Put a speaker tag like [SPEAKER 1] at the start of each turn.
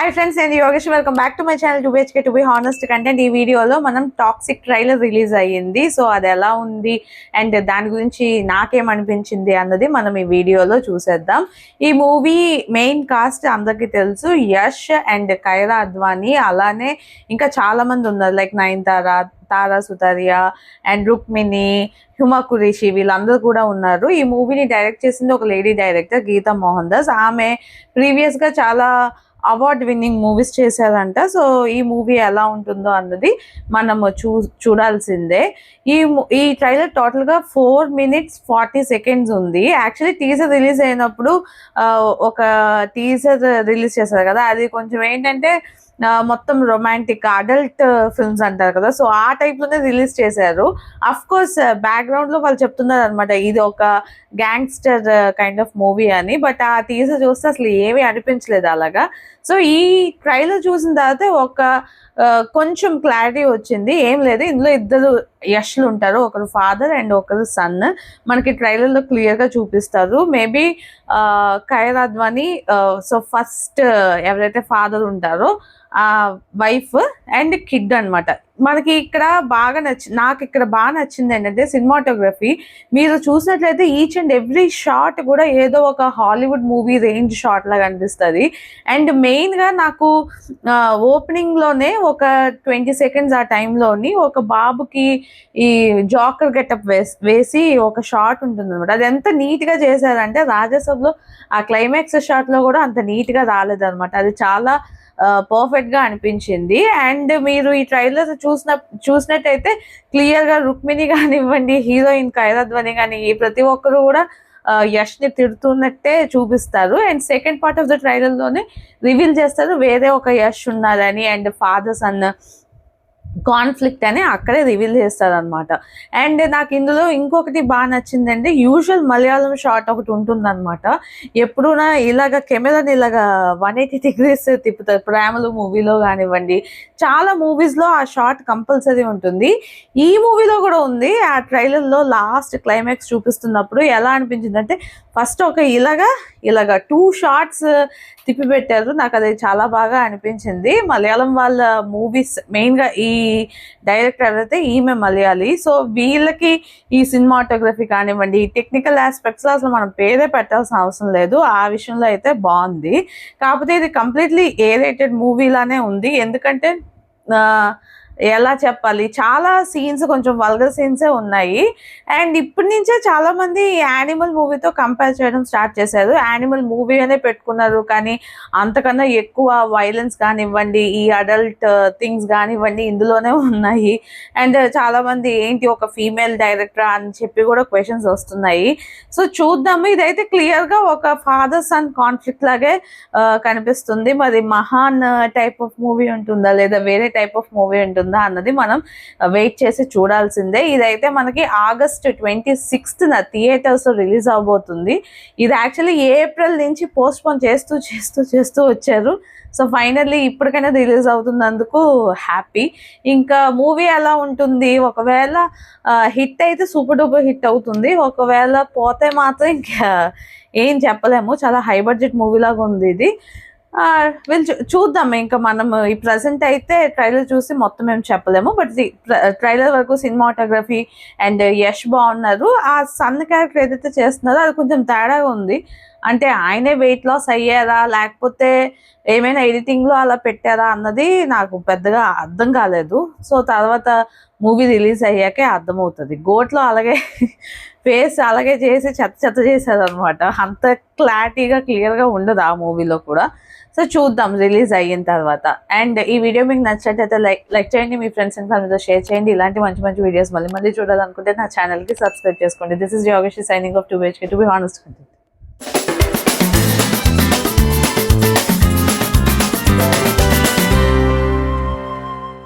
[SPEAKER 1] Hi friends, and Yogesh, welcome back to my channel 2BHK to be honest content. ఈ వీడియోలో మనం toxic trailer release అయ్యింది. So అది ఎలా ఉంది అండ్ దాని గురించి నాకేమనిపించింది అన్నది మనం ఈ వీడియోలో చూసేద్దాం. ఈ మూవీ మెయిన్ కాస్ట్ అందరికీ తెలుసు, యష్ అండ్ కైరా అద్వానీ, అలానే ఇంకా చాలా మంది ఉన్నారు like Nayanthara, Tara Sutaria and Rukmini, Huma Qureshi, వీళ్ళందరూ కూడా ఉన్నారు. ఈ మూవీని డైరెక్ట్ చేసింది ఒక లేడీ డైరెక్టర్ గీతా మోహన్ దాస్. ఆమె ప్రీవియస్గా చాలా అవార్డ్ విన్నింగ్ మూవీస్ చేశారంట. సో ఈ మూవీ ఎలా ఉంటుందో అన్నది మనము చూడాల్సిందే. ఈ ట్రైలర్ టోటల్గా 4 minutes 40 seconds ఉంది. యాక్చువల్లీ టీజర్ రిలీజ్ అయినప్పుడు ఒక టీజర్ రిలీజ్ చేశారు కదా, అది కొంచెం ఏంటంటే మొత్తం రొమాంటిక్ అడల్ట్ ఫిల్మ్స్ అంటారు కదా, సో ఆ టైప్లోనే రిలీజ్ చేశారు. అఫ్ కోర్స్ బ్యాక్గ్రౌండ్లో వాళ్ళు చెప్తున్నారు అనమాట ఇది ఒక గ్యాంగ్స్టర్ కైండ్ ఆఫ్ మూవీ అని, బట్ ఆ టీజర్ చూస్తే అసలు ఏమీ అనిపించలేదు అలాగా. సో ఈ ట్రైలర్ చూసిన తర్వాత ఒక కొంచెం క్లారిటీ వచ్చింది. ఏం లేదు, ఇందులో ఇద్దరు యష్లు ఉంటారు, ఒకరు ఫాదర్ అండ్ ఒకరు సన్. మనకి ట్రైలర్లో క్లియర్గా చూపిస్తారు. Maybe Kiara Advani so first ఎవరైతే ఫాదర్ ఉంటారో ఆ వైఫ్ అండ్ కిడ్ అనమాట. మనకి ఇక్కడ నాకు ఇక్కడ బాగా నచ్చింది ఏంటంటే సినిమాటోగ్రఫీ. మీరు చూసినట్లయితే ఈచ్ అండ్ ఎవ్రీ షాట్ కూడా ఏదో ఒక హాలీవుడ్ మూవీ రేంజ్ షాట్ లాగా అనిపిస్తుంది. అండ్ మెయిన్గా నాకు ఓపెనింగ్లోనే ఒక 20 seconds ఆ టైంలోని ఒక బాబుకి ఈ జాకర్ గెటప్ వేసి ఒక షాట్ ఉంటుంది అనమాట. అది ఎంత నీట్గా చేశారంటే రాజసభలో ఆ క్లైమాక్స్ షాట్లో కూడా అంత నీట్గా రాలేదన్నమాట. అది చాలా పర్ఫెక్ట్ గా అనిపించింది. అండ్ మీరు ఈ ట్రైలర్ చూసినట్టయితే క్లియర్ గా రుక్మిణి కానివ్వండి, హీరోయిన్ కైరా అద్వానీ కానీ ప్రతి ఒక్కరు కూడా యష్ ని తిడుతున్నట్టే చూపిస్తారు. And second part of the trailer లోనే రివీల్ చేస్తారు వేరే ఒక యష్ ఉన్నారని అండ్ ఫాదర్ సన్ కాన్ఫ్లిక్ట్ అని అక్కడే రివీల్ చేస్తారు అనమాట. అండ్ నాకు ఇందులో ఇంకొకటి బాగా నచ్చిందంటే యూజువల్ మలయాళం షాట్ ఒకటి ఉంటుంది అనమాట. ఎప్పుడూనా ఇలాగ కెమెరాని ఇలాగ 180 degrees తిప్పుతారు. ప్రేమలు మూవీలో కానివ్వండి, చాలా మూవీస్లో ఆ షాట్ కంపల్సరీ ఉంటుంది. ఈ మూవీలో కూడా ఉంది. ఆ ట్రైలర్లో లాస్ట్ క్లైమాక్స్ చూపిస్తున్నప్పుడు ఎలా అనిపించిందంటే ఫస్ట్ ఒక ఇలాగా 2 shots తిప్పి పెట్టారు. నాకు అది చాలా బాగా అనిపించింది. మలయాళం వాళ్ళ మూవీస్ మెయిన్గా ఈ డైరెక్టర్ ఎవరైతే ఈమె మలయాళీ, సో వీళ్ళకి ఈ సినిమాటోగ్రఫీ కానివ్వండి, ఈ టెక్నికల్ ఆస్పెక్ట్స్లో అసలు మనం పేరే పెట్టాల్సిన అవసరం లేదు. ఆ విషయంలో అయితే బాగుంది. కాకపోతే ఇది కంప్లీట్లీ ఏ-రేటెడ్ మూవీలానే ఉంది. ఎందుకంటే ఎలా చెప్పాలి, చాలా సీన్స్ కొంచెం వల్గర్ సీన్సే ఉన్నాయి. అండ్ ఇప్పటి నుంచే చాలా మంది యానిమల్ మూవీతో కంపేర్ చేయడం స్టార్ట్ చేశారు. యానిమల్ మూవీ అనే పెట్టుకున్నారు, కానీ అంతకన్నా ఎక్కువ వైలెన్స్ కానివ్వండి, ఈ అడల్ట్ థింగ్స్ కానివ్వండి ఇందులోనే ఉన్నాయి. అండ్ చాలా మంది ఏంటి ఒక ఫీమేల్ డైరెక్టర్ అని చెప్పి కూడా క్వశ్చన్స్ వస్తున్నాయి. సో చూద్దాము. ఇదైతే క్లియర్గా ఒక ఫాదర్ సన్ కాన్ఫ్లిక్ట్ లాగే కనిపిస్తుంది. మరి మహాన్ టైప్ ఆఫ్ మూవీ ఉంటుందా లేదా వేరే టైప్ ఆఫ్ మూవీ ఉంటుందా అన్నది మనం వెయిట్ చేసి చూడాల్సిందే. ఇదైతే మనకి August 26th థియేటర్స్ లో రిలీజ్ అవబోతుంది. ఇది యాక్చువల్లీ ఏప్రిల్ నుంచి పోస్ట్పోన్ చేస్తూ వచ్చారు. సో ఫైనల్లీ ఇప్పటికైనా రిలీజ్ అవుతున్నందుకు హ్యాపీ. ఇంకా మూవీ ఎలా ఉంటుంది, ఒకవేళ హిట్ అయితే సూపర్ డూపర్ హిట్ అవుతుంది, ఒకవేళ పోతే మాత్రం ఇంకా ఏం చెప్పలేము. చాలా హై బడ్జెట్ మూవీ లాగా ఉంది ఇది. వీళ్ళు చూద్దాం. ఇంకా మనం ఈ ప్రజెంట్ అయితే ట్రైలర్ చూసి మొత్తం ఏం చెప్పలేము, బట్ ట్రైలర్ వరకు సినిమాటోగ్రఫీ అండ్ యష్ బాగున్నారు. ఆ సన్ క్యారెక్టర్ ఏదైతే చేస్తున్నారో అది కొంచెం తేడాగా ఉంది. అంటే ఆయనే వెయిట్ లాస్ అయ్యారా లేకపోతే ఏమైనా ఎడిటింగ్లో అలా పెట్టారా అన్నది నాకు పెద్దగా అర్థం కాలేదు. సో తర్వాత మూవీ రిలీజ్ అయ్యాకే అర్థమవుతుంది. గోట్లో అలాగే ఫేస్ అలాగే చేసి చెత్త చేశారు అనమాట. అంత క్లియర్గా ఉండదు ఆ మూవీలో కూడా. సో చూద్దాం రిలీజ్ అయిన తర్వాత. అండ్ ఈ వీడియో మీకు నచ్చినట్టయితే లైక్ చేయండి, మీ ఫ్రెండ్స్ అండ్ ఫ్యామిలీతో షేర్ చేయండి. ఇలాంటి మంచి వీడియోస్ మళ్ళీ చూడాలనుకుంటే నా ఛానల్కి సబ్స్క్రైబ్ చేసుకోండి. This is Yogesh signing off 2BHK to be honest.